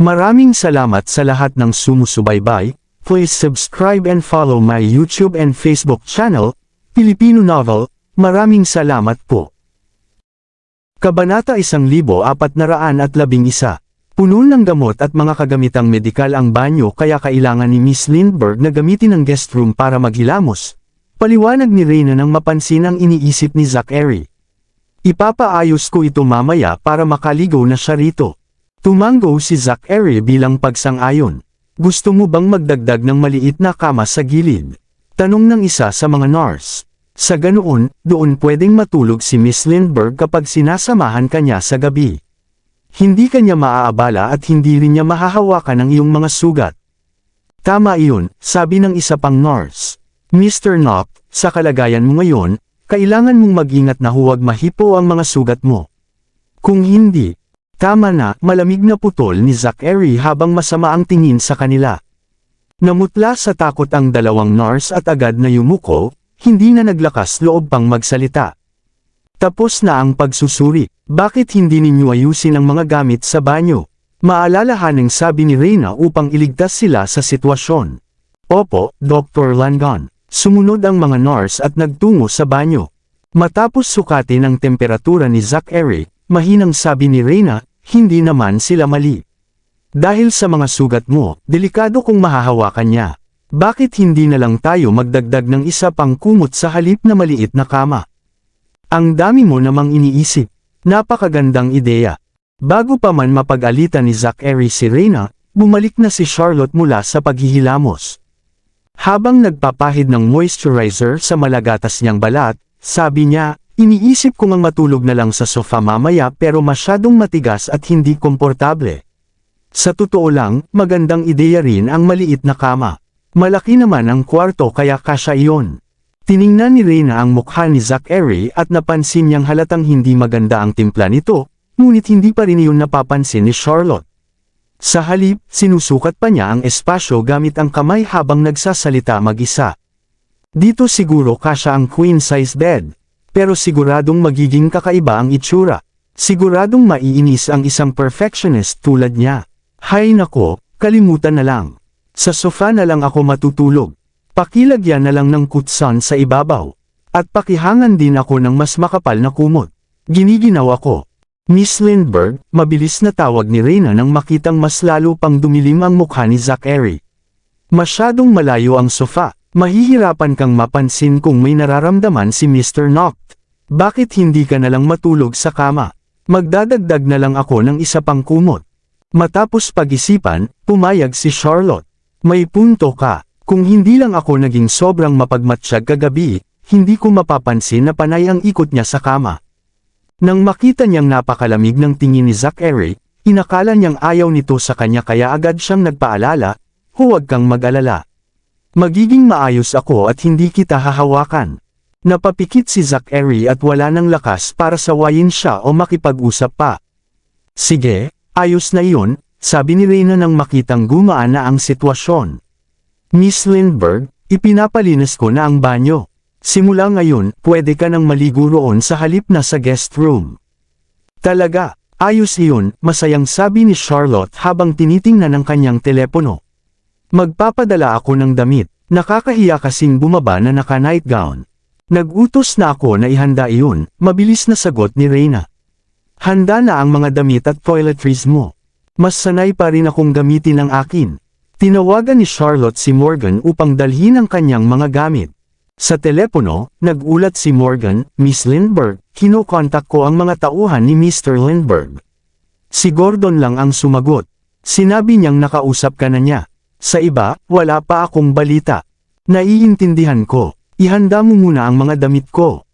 Maraming salamat sa lahat ng sumusubaybay. Please subscribe and follow my YouTube and Facebook channel, Filipino Novel. Maraming salamat po. Kabanata 1411. Puno ng gamot at mga kagamitang medikal ang banyo kaya kailangan ni Miss Lindbergh na gamitin ang guest room para maghilamos. Paliwanag ni Reyna nang mapansin ang iniisip ni Zachary. Ipapaayos ko ito mamaya para makaligo na siya rito. Tumango si Zachary bilang pagsang-ayon. Gusto mo bang magdagdag ng maliit na kama sa gilid? Tanong ng isa sa mga nurse. Sa ganoon, doon pwedeng matulog si Miss Lindbergh kapag sinasamahan kanya sa gabi. Hindi kanya maaabala at hindi rin niya mahahawakan ang iyong mga sugat. Tama iyon, sabi ng isa pang nurse. Mr. Knopp, sa kalagayan mo ngayon, kailangan mong mag-ingat na huwag mahipo ang mga sugat mo. Kung hindi, tama na, malamig na putol ni Zachary habang masama ang tingin sa kanila. Namutla sa takot ang dalawang nurse at agad na yumuko, hindi na naglakas loob pang magsalita. Tapos na ang pagsusuri, bakit hindi ninyo ayusin ang mga gamit sa banyo? Maalalahaning sabi ni Reyna upang iligtas sila sa sitwasyon. Opo, Dr. Langon. Sumunod ang mga nurse at nagtungo sa banyo. Matapos sukatin ang temperatura ni Zachary, mahinang sabi ni Reyna, hindi naman sila mali. Dahil sa mga sugat mo, delikado kung mahahawakan niya. Bakit hindi na lang tayo magdagdag ng isa pang kumot sa halip na maliit na kama? Ang dami mo namang iniisip. Napakagandang ideya. Bago pa man mapag-alitan ni Zachary si Reyna, bumalik na si Charlotte mula sa paghihilamos. Habang nagpapahid ng moisturizer sa malagatas niyang balat, sabi niya, iniisip kong ang matulog na lang sa sofa mamaya pero masyadong matigas at hindi komportable. Sa totoo lang, magandang ideya rin ang maliit na kama. Malaki naman ang kwarto kaya kasya iyon. Tiningnan ni Reyna ang mukha ni Zachary at napansin niyang halatang hindi maganda ang timpla nito, ngunit hindi pa rin iyon napapansin ni Charlotte. Sa halip, sinusukat pa niya ang espasyo gamit ang kamay habang nagsasalita mag-isa. Dito siguro kasya ang queen-size bed. Pero siguradong magiging kakaiba ang itsura. Siguradong maiinis ang isang perfectionist tulad niya. Hay nako, kalimutan na lang. Sa sofa na lang ako matutulog. Pakilagyan na lang ng kutsan sa ibabaw. At pakihangan din ako ng mas makapal na kumot. Giniginaw ako. Miss Lindbergh, mabilis na tawag ni Reyna nang makitang mas lalo pang dumilim ang mukha ni Zachary. Masyadong malayo ang sofa. Mahihirapan kang mapansin kung may nararamdaman si Mr. Knopp. Bakit hindi ka na lang matulog sa kama? Magdadagdag na lang ako ng isa pang kumot. Matapos pag-isipan, pumayag si Charlotte. May punto ka. Kung hindi lang ako naging sobrang mapagmatsyag kagabi, hindi ko mapapansin na panay ang ikot niya sa kama. Nang makita niyang napakalamig ng tingin ni Zachary, inakala niyang ayaw nito sa kanya kaya agad siyang nagpaalala, huwag kang mag-alala. Magiging maayos ako at hindi kita hahawakan. Napapikit si Zachary at wala nang lakas para sawayin siya o makipag-usap pa. Sige, ayos na iyon, sabi ni Reyna nang makitang gumaan na ang sitwasyon. Miss Lindbergh, ipinapalinis ko na ang banyo. Simula ngayon, pwede ka nang maligo roon sa halip na sa guest room. Talaga, ayos iyon, masayang sabi ni Charlotte habang tinitingnan ang kanyang telepono. Magpapadala ako ng damit, nakakahiya kasing bumaba na naka-nightgown. Nag-utos na ako na ihanda iyon, mabilis na sagot ni Reyna. Handa na ang mga damit at toiletries mo. Mas sanay pa rin akong gamitin ang akin. Tinawagan ni Charlotte si Morgan upang dalhin ang kanyang mga gamit. Sa telepono, nag-ulat si Morgan, Miss Lindbergh, kinokontak ko ang mga tauhan ni Mr. Lindbergh. Si Gordon lang ang sumagot. Sinabi niyang nakausap ka na niya. Sa iba, wala pa akong balita. Naiintindihan ko. Ihanda mo muna ang mga damit ko.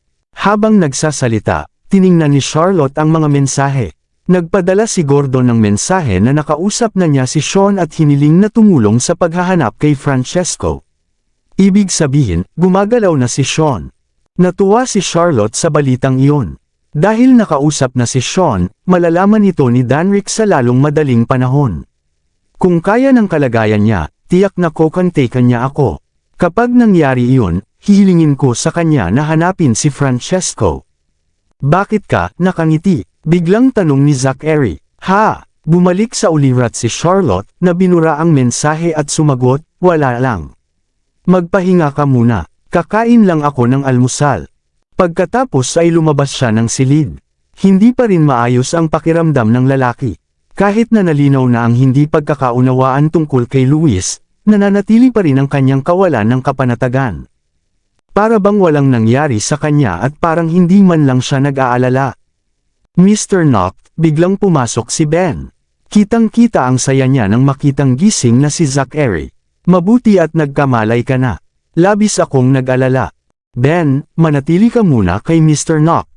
Habang nagsasalita, tiningnan ni Charlotte ang mga mensahe. Nagpadala si Gordon ng mensahe na nakausap na niya si Sean at hiniling na tumulong sa paghahanap kay Francesco. Ibig sabihin, gumagalaw na si Sean. Natuwa si Charlotte sa balitang iyon. Dahil nakausap na si Sean, malalaman ito ni Danrick sa lalong madaling panahon. Kung kaya ng kalagayan niya, tiyak na kokontakan niya ako. Kapag nangyari iyon, hihilingin ko sa kanya na hanapin si Francesco. Bakit ka nakangiti? Biglang tanong ni Zachary. Ha? Bumalik sa ulirat si Charlotte na binura ang mensahe at sumagot, wala lang. Magpahinga ka muna, kakain lang ako ng almusal. Pagkatapos ay lumabas siya ng silid. Hindi pa rin maayos ang pakiramdam ng lalaki. Kahit na nalinaw na ang hindi pagkakaunawaan tungkol kay Luis, nananatili pa rin ang kanyang kawalan ng kapanatagan. Para bang walang nangyari sa kanya at parang hindi man lang siya nag-aalala. Mr. Knock, biglang pumasok si Ben. Kitang-kita ang saya niya nang makitang gising na si Zachary. Mabuti at nagkamalay ka na. Labis akong nag-alala. Ben, manatili ka muna kay Mr. Knock.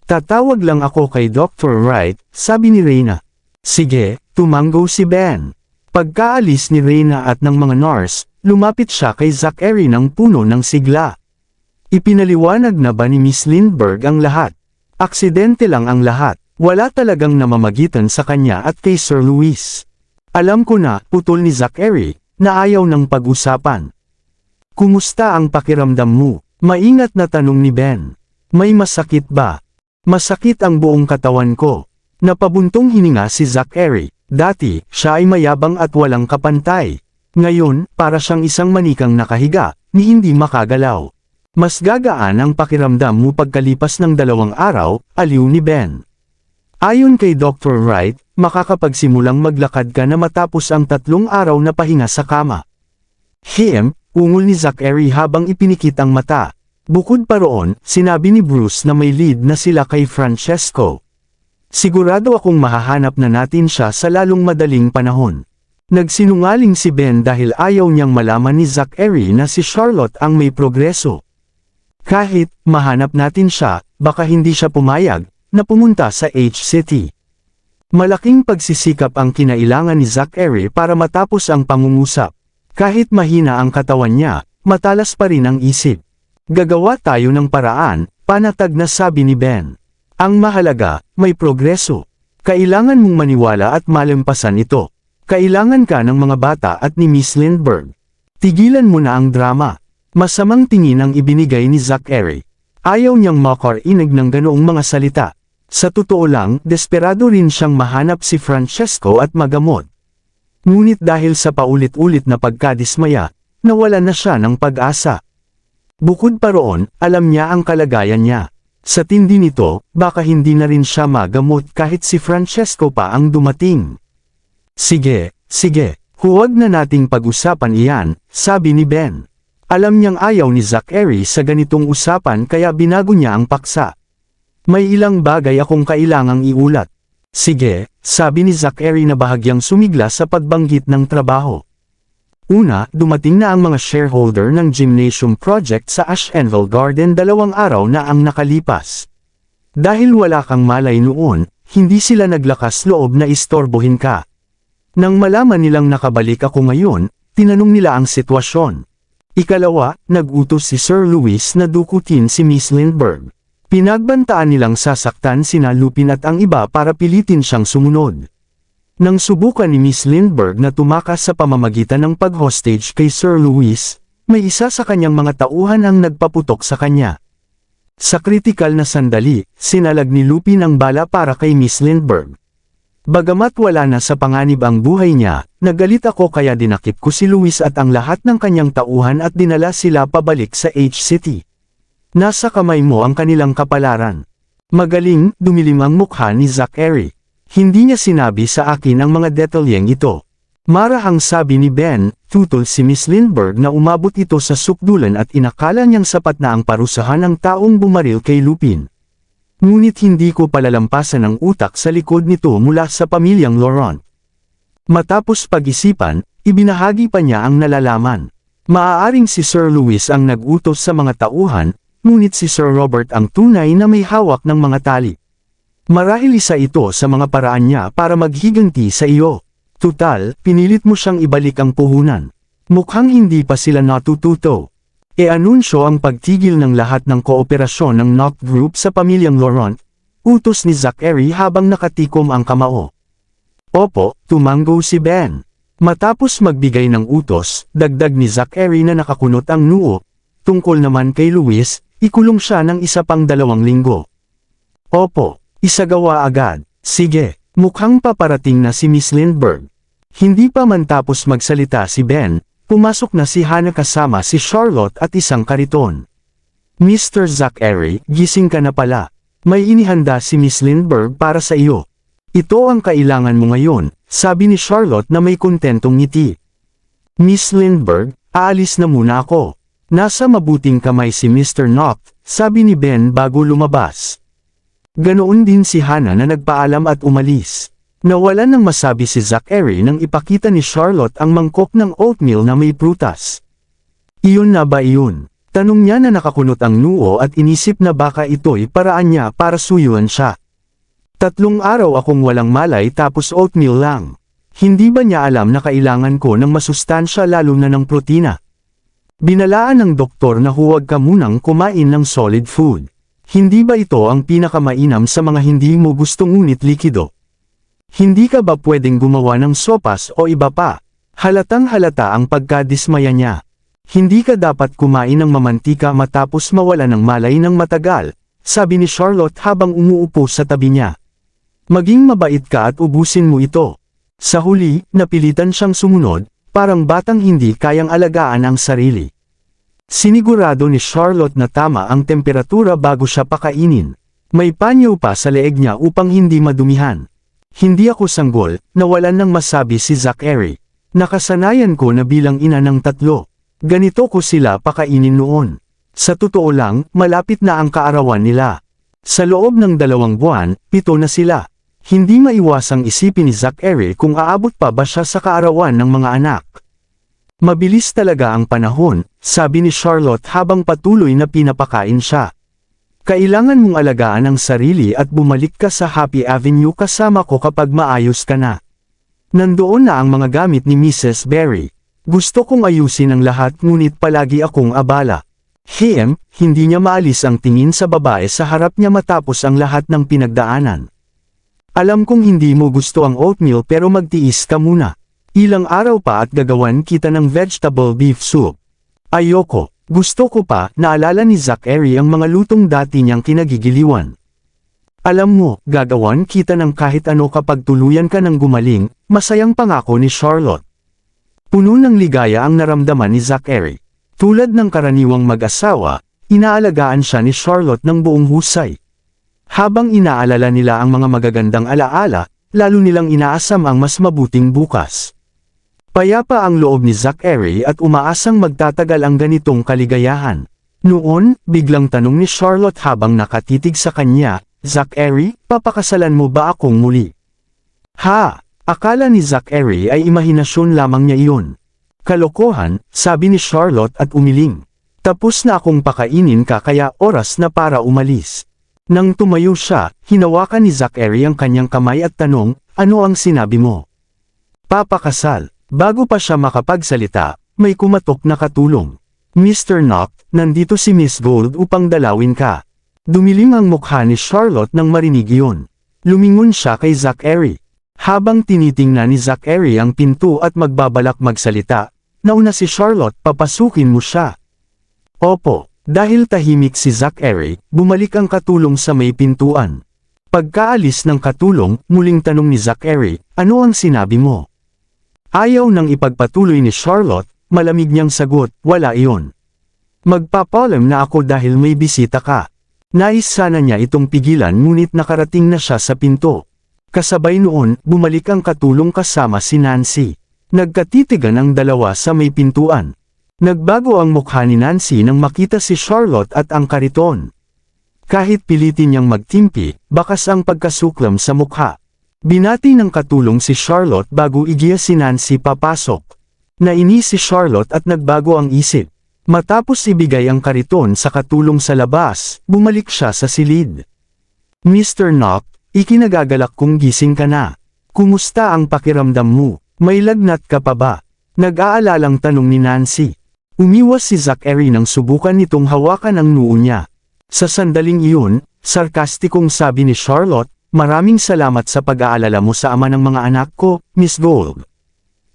Tatawag lang ako kay Dr. Wright, sabi ni Reyna. Sige, tumanggo si Ben. Pagkaalis ni Reyna at ng mga nurse, lumapit siya kay Zachary ng puno ng sigla. Ipinaliwanag na ba ni Miss Lindbergh ang lahat? Aksidente lang ang lahat, wala talagang namamagitan sa kanya at kay Sir Luis. Alam ko na, putol ni Zachary, na ayaw ng pag-usapan. Kumusta ang pakiramdam mo? Maingat na tanong ni Ben. May masakit ba? Masakit ang buong katawan ko. Napabuntong hininga si Zachary. Dati, siya ay mayabang at walang kapantay. Ngayon, para siyang isang manikang nakahiga, ni hindi makagalaw. Mas gagaan ang pakiramdam mo pagkalipas ng 2 araw, aliw ni Ben. Ayon kay Dr. Wright, makakapagsimulang maglakad ka na matapos ang 3 araw na pahinga sa kama. Ungol ni Zachary habang ipinikit ang mata. Bukod pa roon, sinabi ni Bruce na may lead na sila kay Francesco. Sigurado akong mahahanap na natin siya sa lalong madaling panahon. Nagsinungaling si Ben dahil ayaw niyang malaman ni Zachary na si Charlotte ang may progreso. Kahit mahanap natin siya, baka hindi siya pumayag na pumunta sa H-City. Malaking pagsisikap ang kinailangan ni Zachary para matapos ang pangungusap. Kahit mahina ang katawan niya, matalas pa rin ang isip. Gagawa tayo ng paraan, panatag na sabi ni Ben. Ang mahalaga, may progreso. Kailangan mong maniwala at malampasan ito. Kailangan ka ng mga bata at ni Miss Lindbergh. Tigilan mo na ang drama. Masamang tingin ang ibinigay ni Zachary. Ayaw niyang makarinig ng ganoong mga salita. Sa totoo lang, desperado rin siyang mahanap si Francesco at magamot. Ngunit dahil sa paulit-ulit na pagkadismaya, nawalan na siya ng pag-asa. Bukod pa roon, alam niya ang kalagayan niya. Sa tindi nito, baka hindi na rin siya magamot kahit si Francesco pa ang dumating. Sige, huwag na nating pag-usapan iyan, sabi ni Ben. Alam niyang ayaw ni Zachary sa ganitong usapan kaya binago niya ang paksa. May ilang bagay akong kailangang iulat. Sige, sabi ni Zachary na bahagyang sumigla sa pagbanggit ng trabaho. Una, dumating na ang mga shareholder ng gymnasium project sa Ashenville Garden 2 araw na ang nakalipas. Dahil wala kang malay noon, hindi sila naglakas loob na istorbohin ka. Nang malaman nilang nakabalik ako ngayon, tinanong nila ang sitwasyon. Ikalawa, nag-utos si Sir Luis na dukutin si Miss Lindbergh. Pinagbantaan nilang sasaktan sina Lupin at ang iba para pilitin siyang sumunod. Nang subukan ni Miss Lindbergh na tumakas sa pamamagitan ng pag-hostage kay Sir Luis, may isa sa kanyang mga tauhan ang nagpaputok sa kanya. Sa kritikal na sandali, sinalag ni Lupin ang bala para kay Miss Lindbergh. Bagamat wala na sa panganib ang buhay niya, nagalit ako kaya dinakip ko si Luis at ang lahat ng kanyang tauhan at dinala sila pabalik sa H-City. Nasa kamay mo ang kanilang kapalaran. Magaling, dumilim ang mukha ni Zachary. Hindi niya sinabi sa akin ang mga detalyeng ito. Marahang sabi ni Ben, tutol si Miss Lindbergh na umabot ito sa sukdulan at inakala niyang sapat na ang parusahan ng taong bumaril kay Lupin. Ngunit hindi ko palalampasan ang utak sa likod nito mula sa pamilyang Laurent. Matapos pag-isipan, ibinahagi pa niya ang nalalaman. Maaaring si Sir Luis ang nag-utos sa mga tauhan, ngunit si Sir Robert ang tunay na may hawak ng mga tali. Marahil isa ito sa mga paraan niya para maghiganti sa iyo. Tutal, pinilit mo siyang ibalik ang puhunan. Mukhang hindi pa sila natututo. E-anunsyo ang pagtigil ng lahat ng kooperasyon ng Knock Group sa pamilyang Laurent, utos ni Zachary habang nakatikom ang kamao. Opo, tumanggo si Ben. Matapos magbigay ng utos, dagdag ni Zachary na nakakunot ang noo. Tungkol naman kay Luis, ikulong siya ng isa pang 2 linggo. Opo, isagawa agad. Sige, Mukhang paparating na si Miss Lindbergh. Hindi pa man tapos magsalita si Ben, pumasok na si Hannah kasama si Charlotte at isang kariton. Mr. Zachary, gising ka na pala. May inihanda si Miss Lindbergh para sa iyo. Ito ang kailangan mo ngayon, sabi ni Charlotte na may kontentong ngiti. Miss Lindbergh, aalis na muna ako. Nasa mabuting kamay si Mr. Knopf, sabi ni Ben bago lumabas. Ganoon din si Hannah na nagpaalam at umalis. Nawalan ng masabi si Zachary nang ipakita ni Charlotte ang mangkok ng oatmeal na may prutas. Iyon na ba iyon? Tanong niya na nakakunot ang noo at inisip na baka ito'y paraan niya para suyuan siya. 3 araw akong walang malay tapos oatmeal lang. Hindi ba niya alam na kailangan ko ng masustansya lalo na ng protina? Binalaan ng doktor na huwag ka munang kumain ng solid food. Hindi ba ito ang pinakamainam sa mga hindi mo gustong ngunit likido? Hindi ka ba pwedeng gumawa ng sopas o iba pa? Halatang halata ang pagkadismaya niya. Hindi ka dapat kumain ng mamantika matapos mawala ng malay ng matagal, sabi ni Charlotte habang umuupo sa tabi niya. Maging mabait ka at ubusin mo ito. Sa huli, napilitan siyang sumunod, parang batang hindi kayang alagaan ang sarili. Sinigurado ni Charlotte na tama ang temperatura bago siya pakainin. May panyo pa sa leeg niya upang hindi madumihan. Hindi ako sanggol, nawalan ng masabi si Zachary. Nakasanayan ko na bilang ina ng 3. Ganito ko sila pakainin noon. Sa totoo lang, malapit na ang kaarawan nila. Sa loob ng 2 buwan, 7 na sila. Hindi maiwasang isipin ni Zachary kung aabot pa ba siya sa kaarawan ng mga anak. Mabilis talaga ang panahon, sabi ni Charlotte habang patuloy na pinapakain siya. Kailangan mong alagaan ang sarili at bumalik ka sa Happy Avenue kasama ko kapag maayos ka na. Nandoon na ang mga gamit ni Mrs. Berry. Gusto kong ayusin ang lahat ngunit palagi akong abala. Hindi niya maalis ang tingin sa babae sa harap niya matapos ang lahat ng pinagdaanan. Alam kong hindi mo gusto ang oatmeal pero magtiis ka muna. Ilang araw pa at gagawan kita ng vegetable beef soup. Ayoko, gusto ko pa, naalala ni Zachary ang mga lutong dati niyang kinagigiliwan. Alam mo, gagawan kita ng kahit ano kapag tuluyan ka ng gumaling, masayang pangako ni Charlotte. Puno ng ligaya ang naramdaman ni Zachary. Tulad ng karaniwang mag-asawa, inaalagaan siya ni Charlotte ng buong husay. Habang inaalala nila ang mga magagandang alaala, lalo nilang inaasam ang mas mabuting bukas. Payapa ang loob ni Zachary at umaasang magtatagal ang ganitong kaligayahan. Noon, biglang tanong ni Charlotte habang nakatitig sa kanya, Zachary, papakasalan mo ba akong muli? Ha! Akala ni Zachary ay imahinasyon lamang niya iyon. Kalokohan, sabi ni Charlotte at umiling. Tapos na akong pakainin ka kaya oras na para umalis. Nang tumayo siya, hinawakan ni Zachary ang kanyang kamay at tanong, ano ang sinabi mo? Papakasal. Bago pa siya makapagsalita, may kumatok na katulong. Mr. Knopf, nandito si Miss Gold upang dalawin ka. Dumilim ang mukha ni Charlotte nang marinig iyon. Lumingon siya kay Zachary. Habang tinitingnan ni Zachary ang pinto at magbabalak magsalita, nauna si Charlotte, papasukin mo siya. Opo, dahil tahimik si Zachary, bumalik ang katulong sa may pintuan. Pagkaalis ng katulong, muling tanong ni Zachary, ano ang sinabi mo? Ayaw nang ipagpatuloy ni Charlotte, malamig niyang sagot, wala iyon. Magpapalam na ako dahil may bisita ka. Nais sana niya itong pigilan ngunit nakarating na siya sa pinto. Kasabay noon, bumalik ang katulong kasama si Nancy. Nagkatitigan ang dalawa sa may pintuan. Nagbago ang mukha ni Nancy nang makita si Charlotte at ang kariton. Kahit pilitin niyang magtimpi, bakas ang pagkasuklam sa mukha. Binati ng katulong si Charlotte bago igiya si Nancy papasok. Nainis si Charlotte at nagbago ang isip. Matapos ibigay ang kariton sa katulong sa labas, bumalik siya sa silid. Mr. Knopf, ikinagagalak kong gising ka na. Kumusta ang pakiramdam mo? May lagnat ka pa ba? Nag-aalalang tanong ni Nancy. Umiwas si Zachary nang subukan nitong hawakan ang noo niya. Sa sandaling iyon, sarkastikong sabi ni Charlotte, maraming salamat sa pag-aalala mo sa ama ng mga anak ko, Miss Gold.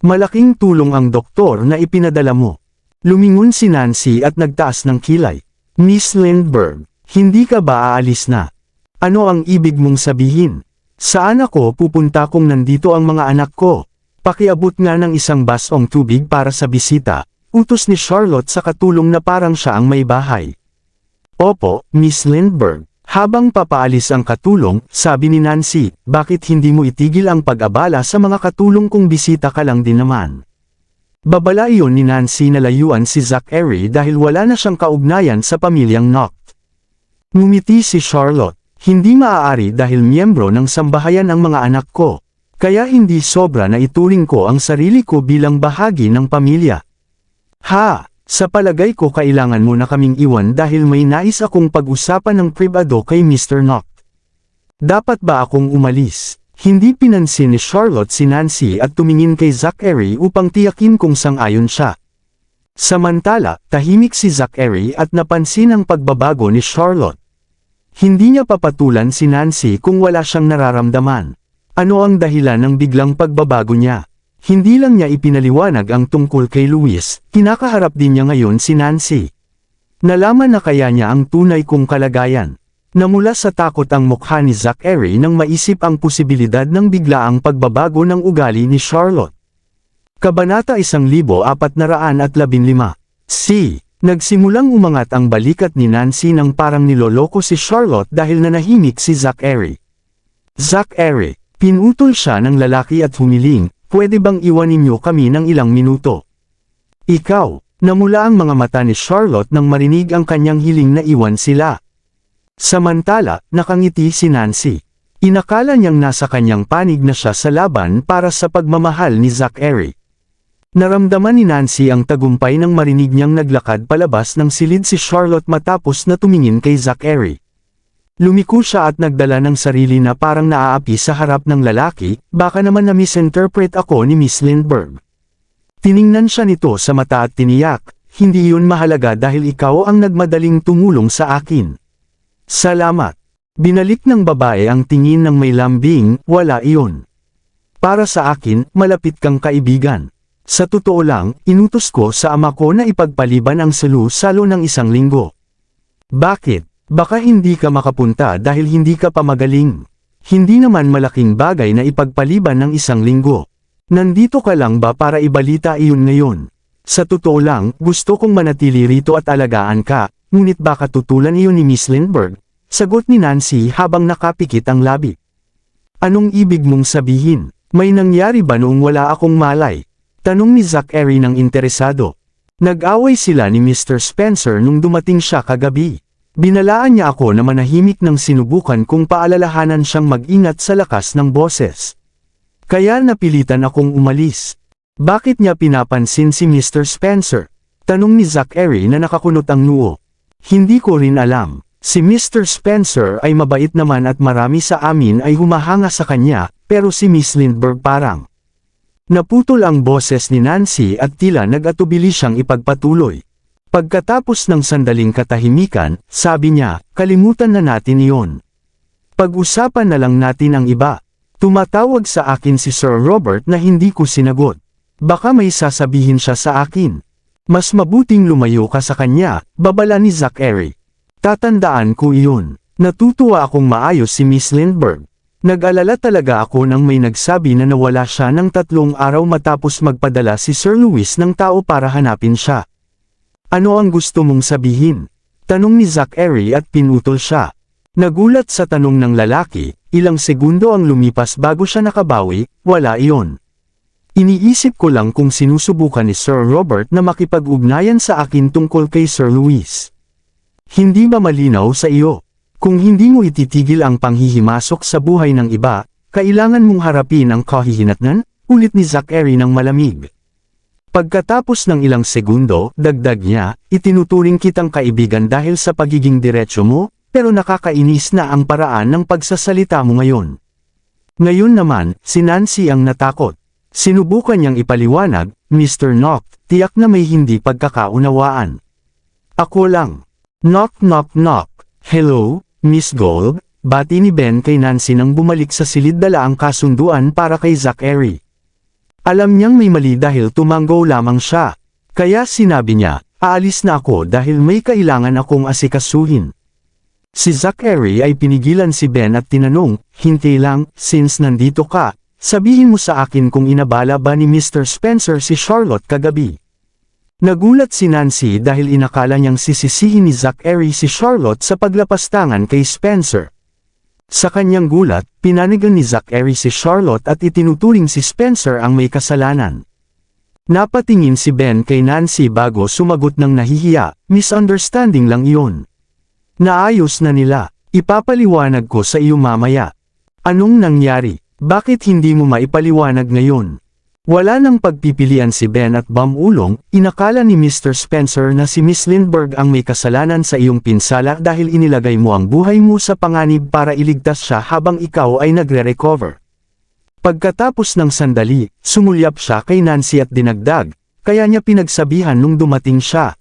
Malaking tulong ang doktor na ipinadala mo. Lumingon si Nancy at nagtaas ng kilay. Miss Lindbergh, hindi ka ba aalis na? Ano ang ibig mong sabihin? Saan ako pupunta kung nandito ang mga anak ko? Pakiabot nga ng isang basong tubig para sa bisita, utos ni Charlotte sa katulong na parang siya ang may bahay. Opo, Miss Lindbergh. Habang papaalis ang katulong, sabi ni Nancy, bakit hindi mo itigil ang pag-abala sa mga katulong kung bisita ka lang din naman? Babala iyon ni Nancy na layuan si Zachary dahil wala na siyang kaugnayan sa pamilyang Noct. Ngumiti si Charlotte, hindi maaari dahil miyembro ng sambahayan ang mga anak ko. Kaya hindi sobra na ituring ko ang sarili ko bilang bahagi ng pamilya. Ha! Sa palagay ko kailangan mo na kaming iwan dahil may nais akong pag-usapan ng pribado kay Mr. Noct. Dapat ba akong umalis? Hindi pinansin ni Charlotte si Nancy at tumingin kay Zachary upang tiyakin kung sang-ayon siya. Samantala, tahimik si Zachary at napansin ang pagbabago ni Charlotte. Hindi niya papatulan si Nancy kung wala siyang nararamdaman. Ano ang dahilan ng biglang pagbabago niya? Hindi lang niya ipinaliwanag ang tungkol kay Luis, kinakaharap din niya ngayon si Nancy. Nalaman na kaya niya ang tunay kong kalagayan. Namula sa takot ang mukha ni Zachary nang maisip ang posibilidad ng biglaang pagbabago ng ugali ni Charlotte. Kabanata 1415 Nagsimulang umangat ang balikat ni Nancy nang parang niloloko si Charlotte dahil nanahimik si Zachary. Zachary, pinutol siya ng lalaki at humiling, pwede bang iwanin niyo kami ng ilang minuto? Ikaw, namula ang mga mata ni Charlotte nang marinig ang kanyang hiling na iwan sila. Samantala, nakangiti si Nancy. Inakala niyang nasa kanyang panig na siya sa laban para sa pagmamahal ni Zachary. Naramdaman ni Nancy ang tagumpay nang marinig niyang naglakad palabas ng silid si Charlotte matapos na tumingin kay Zachary. Lumiko siya at nagdala ng sarili na parang naaapi sa harap ng lalaki, baka naman na-misinterpret ako ni Miss Lindbergh. Tiningnan siya nito sa mata at tiniyak, hindi yun mahalaga dahil ikaw ang nagmadaling tumulong sa akin. Salamat. Binalik ng babae ang tingin ng may lambing, wala iyon. Para sa akin, malapit kang kaibigan. Sa totoo lang, inutos ko sa ama ko na ipagpaliban ang salo ng isang linggo. Bakit? Baka hindi ka makapunta dahil hindi ka pa magaling. Hindi naman malaking bagay na ipagpaliban ng isang linggo. Nandito ka lang ba para ibalita iyon ngayon? Sa totoo lang, gusto kong manatili rito at alagaan ka, ngunit baka tutulan iyon ni Miss Lindbergh, sagot ni Nancy habang nakapikit ang labi. Anong ibig mong sabihin? May nangyari ba noong wala akong malay? Tanong ni Zachary ng interesado. Nag-away sila ni Mr. Spencer nung dumating siya kagabi. Binalaan niya ako na manahimik nang sinubukan kong paalalahanan siyang mag-ingat sa lakas ng boses. Kaya napilitan akong umalis. Bakit niya pinapansin si Mr. Spencer? Tanong ni Zachary na nakakunot ang noo. Hindi ko rin alam. Si Mr. Spencer ay mabait naman at marami sa amin ay humahanga sa kanya, pero si Miss Lindbergh parang. Naputol ang boses ni Nancy at tila nag-atubili siyang ipagpatuloy. Pagkatapos ng sandaling katahimikan, sabi niya, kalimutan na natin iyon. Pag-usapan na lang natin ang iba. Tumatawag sa akin si Sir Robert na hindi ko sinagot. Baka may sasabihin siya sa akin. Mas mabuting lumayo ka sa kanya, babala ni Zachary. Tatandaan ko iyon. Natutuwa akong maayos si Miss Lindbergh. Nag-alala talaga ako nang may nagsabi na nawala siya ng 3 araw matapos magpadala si Sir Louis ng tao para hanapin siya. Ano ang gusto mong sabihin? Tanong ni Zachary at pinutol siya. Nagulat sa tanong ng lalaki, ilang segundo ang lumipas bago siya nakabawi, wala iyon. Iniisip ko lang kung sinusubukan ni Sir Robert na makipag-ugnayan sa akin tungkol kay Sir Louis. Hindi ba malinaw sa iyo? Kung hindi mo ititigil ang panghihimasok sa buhay ng iba, kailangan mong harapin ang kahihinatnan, ulit ni Zachary ng malamig. Pagkatapos ng ilang segundo, dagdag niya, itinuturing kitang kaibigan dahil sa pagiging diretso mo, pero nakakainis na ang paraan ng pagsasalita mo ngayon. Ngayon naman, si Nancy ang natakot. Sinubukan niyang ipaliwanag, Mr. Noct, tiyak na may hindi pagkakaunawaan. Ako lang. Knock knock knock. Hello, Miss Gold, bati ni Ben kay Nancy nang bumalik sa silid dala ang kasunduan para kay Zachary. Alam niyang may mali dahil tumanggo lamang siya. Kaya sinabi niya, aalis na ako dahil may kailangan akong asikasuhin. Si Zachary ay pinigilan si Ben at tinanong, "Hinti lang, since nandito ka, sabihin mo sa akin kung inabala ba ni Mr. Spencer si Charlotte kagabi." Nagulat si Nancy dahil inakala niyang sisisihin ni Zachary si Charlotte sa paglapastangan kay Spencer. Sa kanyang gulat, pinanigan ni Zachary si Charlotte at itinuturing si Spencer ang may kasalanan. Napatingin si Ben kay Nancy bago sumagot ng nahihiya, "Misunderstanding lang iyon. Naayos na nila, ipapaliwanag ko sa iyo mamaya." "Anong nangyari? Bakit hindi mo maipaliwanag ngayon?" Wala nang pagpipilian si Ben at bumulong, "Inakala ni Mr. Spencer na si Miss Lindbergh ang may kasalanan sa iyong pinsala dahil inilagay mo ang buhay mo sa panganib para iligtas siya habang ikaw ay nagre-recover." Pagkatapos ng sandali, sumulyap siya kay Nancy at dinagdag, "Kaya niya pinagsabihan nung dumating siya."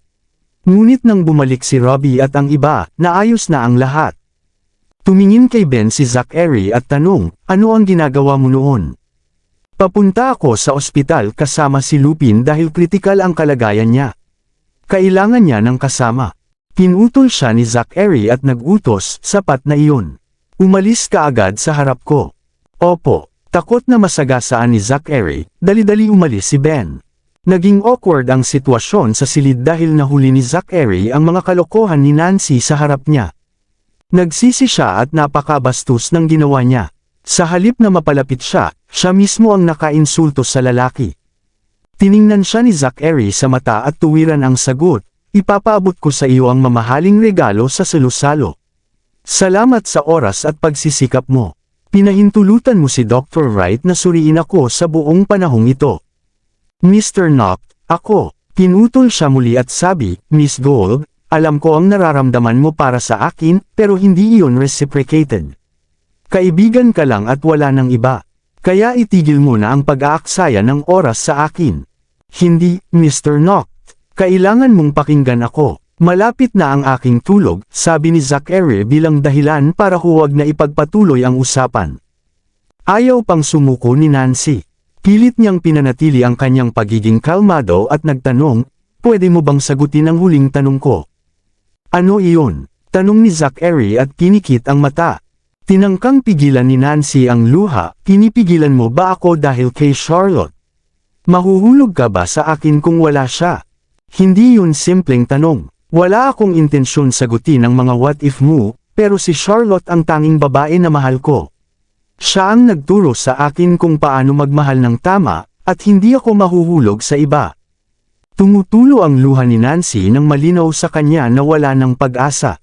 Ngunit nang bumalik si Robbie at ang iba, naayos na ang lahat. Tumingin kay Ben si Zachary at tanong, "Ano ang ginagawa mo noon?" "Papunta ako sa ospital kasama si Lupin dahil kritikal ang kalagayan niya. Kailangan niya ng kasama." Pinutol siya ni Zachary at nagutos, "Sapat na iyon. Umalis ka agad sa harap ko." "Opo." Takot na masagasaan ni Zachary, dali-dali umalis si Ben. Naging awkward ang sitwasyon sa silid dahil nahuli ni Zachary ang mga kalokohan ni Nancy sa harap niya. Nagsisi siya at napakabastos ng ginawa niya. Sa halip na mapalapit siya, siya mismo ang nakainsulto sa lalaki. Tiningnan siya ni Zachary sa mata at tuwiran ang sagot, "Ipapaabot ko sa iyo ang mamahaling regalo sa salusalo. Salamat sa oras at pagsisikap mo. Pinahintulutan mo si Dr. Wright na suriin ako sa buong panahong ito." "Mr. Knopp, ako." Pinutol siya muli at sabi, "Miss Gold, alam ko ang nararamdaman mo para sa akin, pero hindi iyon reciprocated. Kaibigan ka lang at wala ng iba. Kaya itigil mo na ang pag-aaksaya ng oras sa akin." "Hindi, Mr. Knopp. Kailangan mong pakinggan ako. Malapit na ang aking tulog," sabi ni Zachary bilang dahilan para huwag na ipagpatuloy ang usapan. Ayaw pang sumuko ni Nancy. Pilit niyang pinanatili ang kanyang pagiging kalmado at nagtanong, "Pwede mo bang sagutin ang huling tanong ko?" "Ano iyon?" tanong ni Zachary at kinikit ang mata. Tinangkang pigilan ni Nancy ang luha, "Pinipigilan mo ba ako dahil kay Charlotte? Mahuhulog ka ba sa akin kung wala siya?" Hindi yun simpleng tanong. Wala akong intensyon sagutin ang mga what if mo, pero si Charlotte ang tanging babae na mahal ko. Siya ang nagturo sa akin kung paano magmahal ng tama, at hindi ako mahuhulog sa iba. Tumutulo ang luha ni Nancy nang malinaw sa kanya na wala ng pag-asa.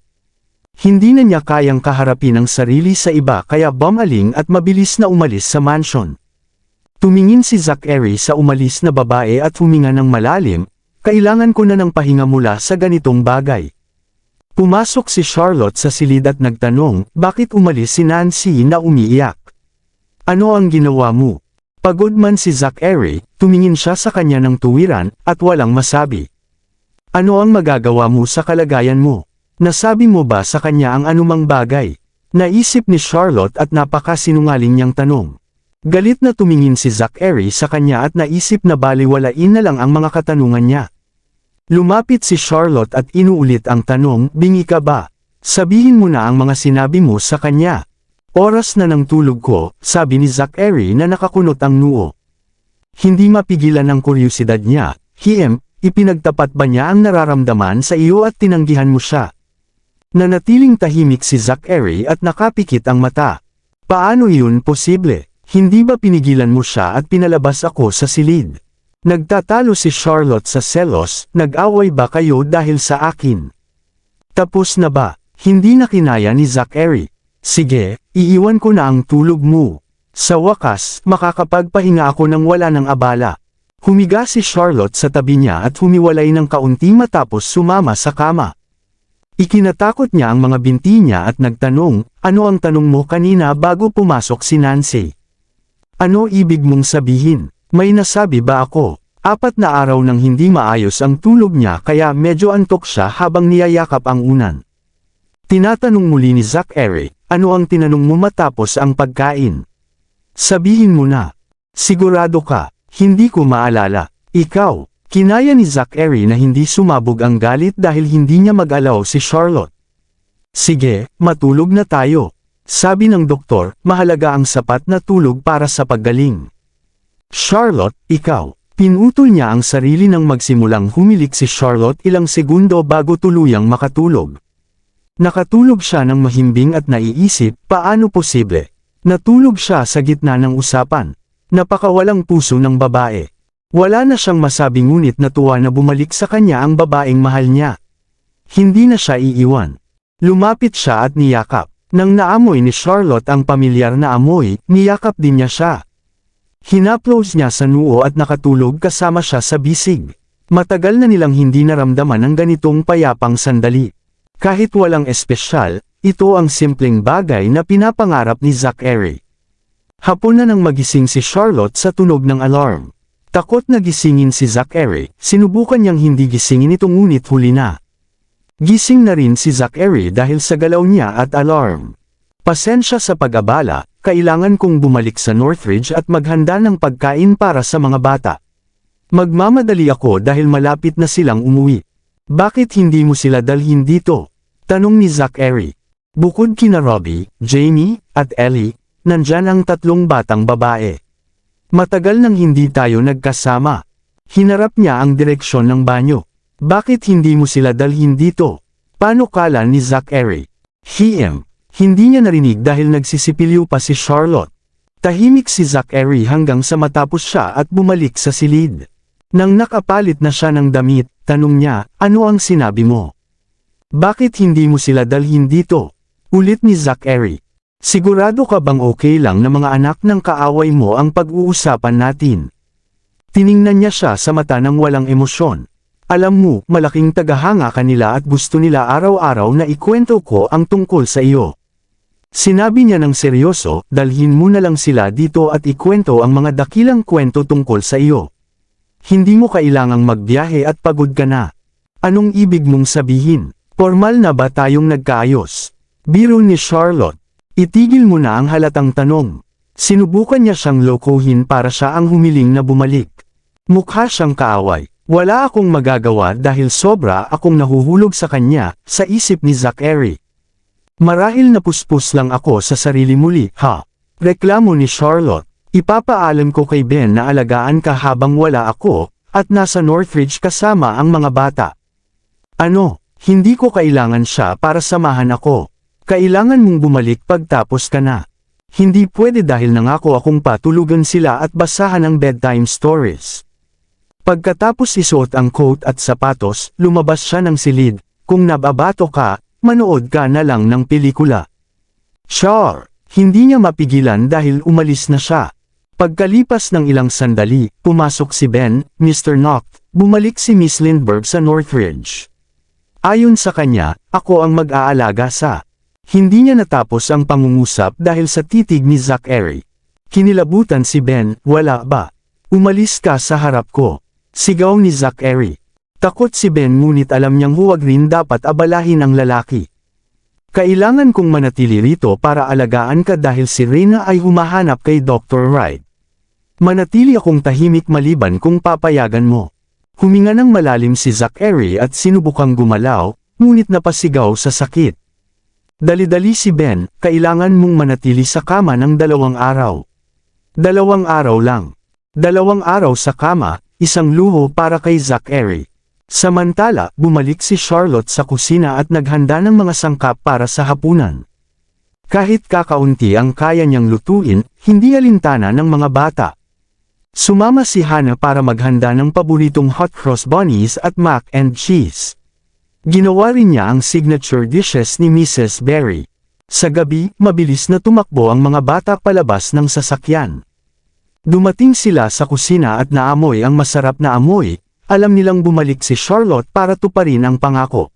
Hindi na niya kayang kaharapin ang sarili sa iba kaya bumaling at mabilis na umalis sa mansion. Tumingin si Zachary sa umalis na babae at huminga ng malalim, "Kailangan ko na ng pahinga mula sa ganitong bagay." Pumasok si Charlotte sa silid at nagtanong, "Bakit umalis si Nancy na umiiyak? Ano ang ginawa mo?" Pagod man si Zachary, tumingin siya sa kanya ng tuwiran, at walang masabi. "Ano ang magagawa mo sa kalagayan mo? Nasabi mo ba sa kanya ang anumang bagay?" Naisip ni Charlotte at napakasinungaling niyang tanong. Galit na tumingin si Zachary sa kanya at naisip na baliwalain na lang ang mga katanungan niya. Lumapit si Charlotte at inuulit ang tanong, "Bingi ka ba? Sabihin mo na ang mga sinabi mo sa kanya." "Oras na ng tulog ko," sabi ni Zachary na nakakunot ang noo. Hindi mapigilan ang kuryosidad niya, "Ipinagtapat ba niya ang nararamdaman sa iyo at tinanggihan mo siya?" Nanatiling tahimik si Zachary at nakapikit ang mata. "Paano iyon posible? Hindi ba pinigilan mo siya at pinalabas ako sa silid? Nagtatalo si Charlotte sa selos, nag-away ba kayo dahil sa akin?" "Tapos na ba?" Hindi na kinaya ni Zachary. "Sige, iiwan ko na ang tulog mo. Sa wakas, makakapagpahinga ako nang wala ng abala." Humiga si Charlotte sa tabi niya at humiwalay ng kaunti matapos sumama sa kama. Ikinatakot niya ang mga binti niya at nagtanong, "Ano ang tanong mo kanina bago pumasok si Nancy? Ano ibig mong sabihin? May nasabi ba ako?" 4 na araw nang hindi maayos ang tulog niya kaya medyo antok siya habang niyayakap ang unan. Tinatanong muli ni Zachary, "Ano ang tinanong mo matapos ang pagkain? Sabihin mo na. Sigurado ka?" "Hindi ko maalala." "Ikaw?" Kinaya ni Zachary na hindi sumabog ang galit dahil hindi niya mag-alaw si Charlotte. Sige, matulog na tayo. Sabi ng doktor, mahalaga ang sapat na tulog para sa paggaling. Charlotte, ikaw. Pinutol niya ang sarili nang magsimulang humilik si Charlotte ilang segundo bago tuluyang makatulog. Nakatulog siya ng mahimbing at naiisip, paano posible? Natulog siya sa gitna ng usapan. Napakawalang puso ng babae. Wala na siyang masabi ngunit natuwa na bumalik sa kanya ang babaeng mahal niya. Hindi na siya iiwan. Lumapit siya at niyakap. Nang naamoy ni Charlotte ang pamilyar na amoy, niyakap din niya siya. Hinaplos niya sa noo at nakatulog kasama siya sa bisig. Matagal na nilang hindi naramdaman ang ganitong payapang sandali. Kahit walang espesyal, ito ang simpleng bagay na pinapangarap ni Zachary. Hapon na nang magising si Charlotte sa tunog ng alarm. Takot na gisingin si Zachary, sinubukan niyang hindi gisingin ito ngunit huli na. Gising na rin si Zachary dahil sa galaw niya at alarm. Pasensya sa pag-abala, kailangan kong bumalik sa Northridge at maghanda ng pagkain para sa mga bata. Magmamadali ako dahil malapit na silang umuwi. Bakit hindi mo sila dalhin dito? Tanong ni Zachary. Bukod kina Robbie, Jamie, at Ellie, nandyan ang 3 batang babae. Matagal nang hindi tayo nagkasama. Hinarap niya ang direksyon ng banyo. Bakit hindi mo sila dalhin dito? Panukala ni Zachary. Hindi niya narinig dahil nagsisipilyo pa si Charlotte. Tahimik si Zachary hanggang sa matapos siya at bumalik sa silid. Nang nakapalit na siya ng damit, tanong niya, ano ang sinabi mo? Bakit hindi mo sila dalhin dito? Ulit ni Zachary. Sigurado ka bang okay lang na mga anak ng kaaway mo ang pag-uusapan natin? Tiningnan niya siya sa mata ng walang emosyon. Alam mo, malaking tagahanga kanila at gusto nila araw-araw na ikwento ko ang tungkol sa iyo. Sinabi niya ng seryoso, dalhin mo na lang sila dito at ikwento ang mga dakilang kwento tungkol sa iyo. Hindi mo kailangang magbiyahe at pagod ka na. Anong ibig mong sabihin? Formal na ba tayong nagkaayos? Biro ni Charlotte. Itigil mo na ang halatang tanong. Sinubukan niya siyang lokohin para siya ang humiling na bumalik. Mukha siyang kaaway. Wala akong magagawa dahil sobra akong nahuhulog sa kanya, sa isip ni Zachary. Marahil napuspos lang ako sa sarili muli, ha? Reklamo ni Charlotte. Ipapaalam ko kay Ben na alagaan ka habang wala ako, at nasa Northridge kasama ang mga bata. Ano? Hindi ko kailangan siya para samahan ako. Kailangan mong bumalik pagtapos ka na. Hindi pwede dahil nangako akong patulugan sila at basahan ang bedtime stories. Pagkatapos isuot ang coat at sapatos, lumabas siya ng silid. Kung nababato ka, manood ka na lang ng pelikula. Char! Hindi niya mapigilan dahil umalis na siya. Pagkalipas ng ilang sandali, pumasok si Ben, Mr. Noct, bumalik si Miss Lindbergh sa Northridge. Ayon sa kanya, ako ang mag-aalaga sa. Hindi niya natapos ang pangungusap dahil sa titig ni Zachary. Kinilabutan si Ben, wala ba? Umalis ka sa harap ko. Sigaw ni Zachary. Takot si Ben ngunit alam niyang huwag rin dapat abalahin ang lalaki. Kailangan kong manatili rito para alagaan ka dahil si Reyna ay humahanap kay Dr. Wright. Manatili akong tahimik maliban kung papayagan mo. Huminga ng malalim si Zachary at sinubukang gumalaw, ngunit napasigaw sa sakit. Dali-dali si Ben, kailangan mong manatili sa kama ng 2 araw. 2 araw lang. 2 araw sa kama, isang luho para kay Zachary. Samantala, bumalik si Charlotte sa kusina at naghanda ng mga sangkap para sa hapunan. Kahit kakaunti ang kaya niyang lutuin, hindi alintana ng mga bata. Sumama si Hannah para maghanda ng paboritong hot cross bunnies at mac and cheese. Ginawa rin niya ang signature dishes ni Mrs. Berry. Sa gabi, mabilis na tumakbo ang mga bata palabas ng sasakyan. Dumating sila sa kusina at naamoy ang masarap na amoy. Alam nilang bumalik si Charlotte para tuparin ang pangako.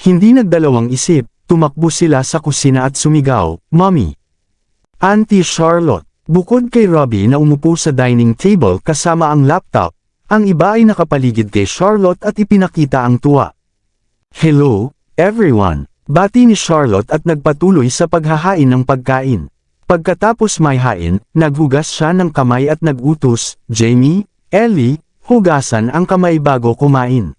Hindi nagdalawang isip, tumakbo sila sa kusina at sumigaw, "Mommy!" Auntie Charlotte. Bukod kay Robbie na umupo sa dining table kasama ang laptop, ang iba ay nakapaligid kay Charlotte at ipinakita ang tuwa. "Hello, everyone!" Bati ni Charlotte at nagpatuloy sa paghahain ng pagkain. Pagkatapos may hain, naghugas siya ng kamay at nagutos, "Jamie, Ellie, hugasan ang kamay bago kumain."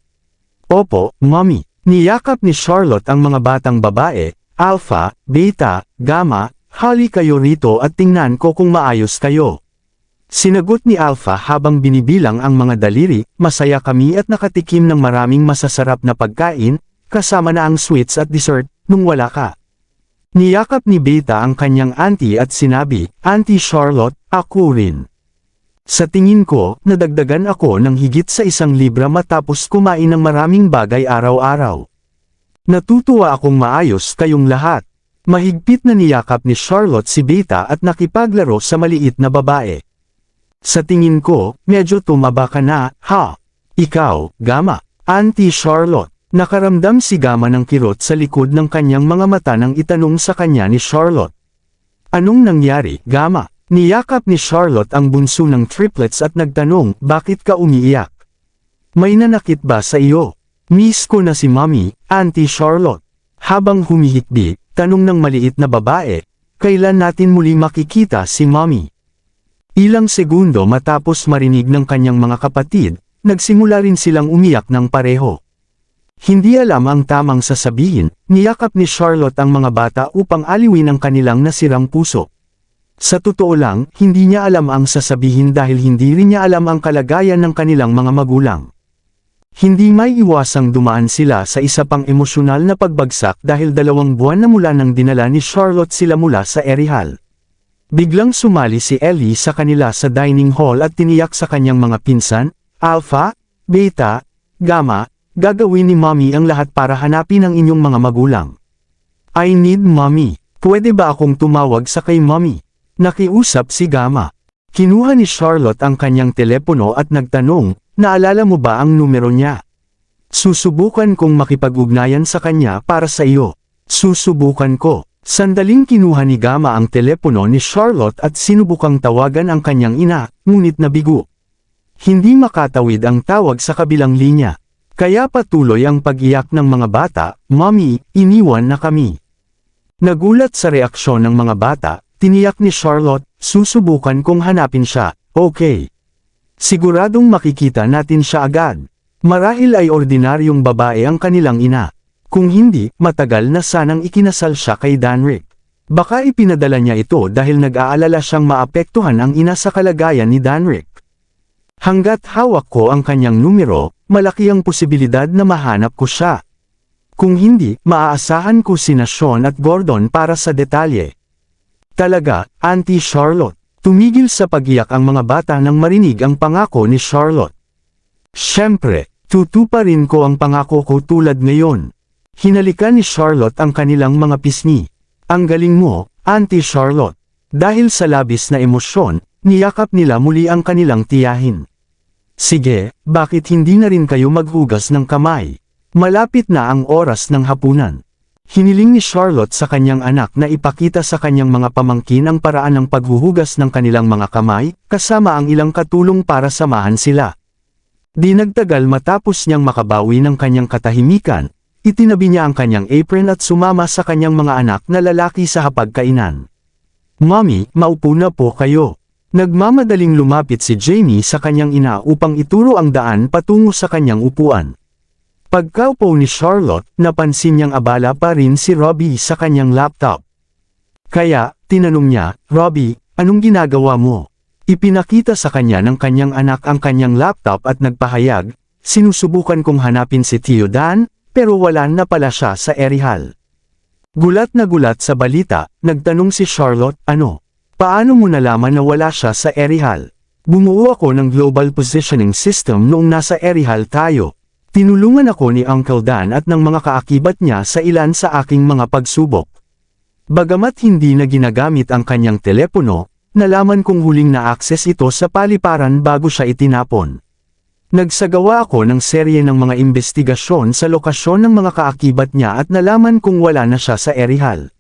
"Opo, Mommy." Niyakap ni Charlotte ang mga batang babae, Alpha, Beta, Gamma, hali kayo rito at tingnan ko kung maayos kayo. Sinagot ni Alpha habang binibilang ang mga daliri, masaya kami at nakatikim ng maraming masasarap na pagkain, kasama na ang sweets at dessert, nung wala ka. Niyakap ni Beta ang kanyang auntie at sinabi, Auntie Charlotte, ako rin. Sa tingin ko, nadagdagan ako ng higit sa 1 libra matapos kumain ng maraming bagay araw-araw. Natutuwa akong maayos kayong lahat. Mahigpit na niyakap ni Charlotte si Beta at nakipaglaro sa maliit na babae. Sa tingin ko, medyo tumaba ka na, ha? Ikaw, Gamma. Auntie Charlotte. Nakaramdam si Gamma ng kirot sa likod ng kanyang mga mata nang itanong sa kanya ni Charlotte. Anong nangyari, Gamma? Niyakap ni Charlotte ang bunso ng triplets at nagtanong, bakit ka umiiyak? May nanakit ba sa iyo? Miss ko na si Mommy, Auntie Charlotte. Habang humihikbi, tanong ng maliit na babae, kailan natin muli makikita si Mommy? Ilang segundo matapos marinig ng kanyang mga kapatid, nagsimula rin silang umiyak ng pareho. Hindi alam ang tamang sasabihin, niyakap ni Charlotte ang mga bata upang aliwin ang kanilang nasirang puso. Sa totoo lang, hindi niya alam ang sasabihin dahil hindi rin niya alam ang kalagayan ng kanilang mga magulang. Hindi may iwasang dumaan sila sa isa pang emosyonal na pagbagsak dahil 2 buwan na mula nang dinala ni Charlotte sila mula sa Erihal. Biglang sumali si Ellie sa kanila sa dining hall at tiniyak sa kanyang mga pinsan, Alpha, Beta, Gamma, gagawin ni Mommy ang lahat para hanapin ang inyong mga magulang. I need Mommy. Pwede ba akong tumawag sa kay Mommy? Nakiusap si Gamma. Kinuha ni Charlotte ang kanyang telepono at nagtanong, naalala mo ba ang numero niya? Susubukan kong makipag-ugnayan sa kanya para sa iyo. Susubukan ko. Sandaling kinuha ni Gamma ang telepono ni Charlotte at sinubukang tawagan ang kanyang ina, ngunit nabigo. Hindi makatawid ang tawag sa kabilang linya. Kaya patuloy ang pag-iyak ng mga bata, Mommy, iniwan na kami. Nagulat sa reaksyon ng mga bata, tiniyak ni Charlotte, susubukan kong hanapin siya, okay. Siguradong makikita natin siya agad. Marahil ay ordinaryong babae ang kanilang ina. Kung hindi, matagal na sanang ikinasal siya kay Danrick. Baka ipinadala niya ito dahil nag-aalala siyang maapektuhan ang ina sa kalagayan ni Danrick. Hanggat hawak ko ang kanyang numero, malaki ang posibilidad na mahanap ko siya. Kung hindi, maaasahan ko sina Sean at Gordon para sa detalye. Talaga, Auntie Charlotte. Tumigil sa pag-iyak ang mga bata nang marinig ang pangako ni Charlotte. Siyempre, tutuparin ko ang pangako ko tulad ngayon. Hinalikan ni Charlotte ang kanilang mga pisngi. Ang galing mo, Auntie Charlotte. Dahil sa labis na emosyon, niyakap nila muli ang kanilang tiyahin. Sige, bakit hindi na rin kayo maghugas ng kamay? Malapit na ang oras ng hapunan. Hiniling ni Charlotte sa kanyang anak na ipakita sa kanyang mga pamangkin ang paraan ng paghuhugas ng kanilang mga kamay, kasama ang ilang katulong para samahan sila. Di nagtagal matapos niyang makabawi ng kanyang katahimikan, itinabi niya ang kanyang apron at sumama sa kanyang mga anak na lalaki sa hapagkainan. Mommy, maupo na po kayo. Nagmamadaling lumapit si Jamie sa kanyang ina upang ituro ang daan patungo sa kanyang upuan. Pagkaupo ni Charlotte, napansin niyang abala pa rin si Robbie sa kanyang laptop. Kaya, tinanong niya, Robbie, anong ginagawa mo? Ipinakita sa kanya ng kanyang anak ang kanyang laptop at nagpahayag, sinusubukan kong hanapin si Tio Dan, pero wala na pala siya sa Erihal. Gulat na gulat sa balita, nagtanong si Charlotte, ano? Paano mo nalaman na wala siya sa Erihal? Bumuo ako ng global positioning system noong nasa Erihal tayo. Tinulungan ako ni Uncle Dan at ng mga kaakibat niya sa ilan sa aking mga pagsubok. Bagamat hindi na ginagamit ang kanyang telepono, nalaman kong huling na-access ito sa paliparan bago siya itinapon. Nagsagawa ako ng serye ng mga investigasyon sa lokasyon ng mga kaakibat niya at nalaman kong wala na siya sa Erihal.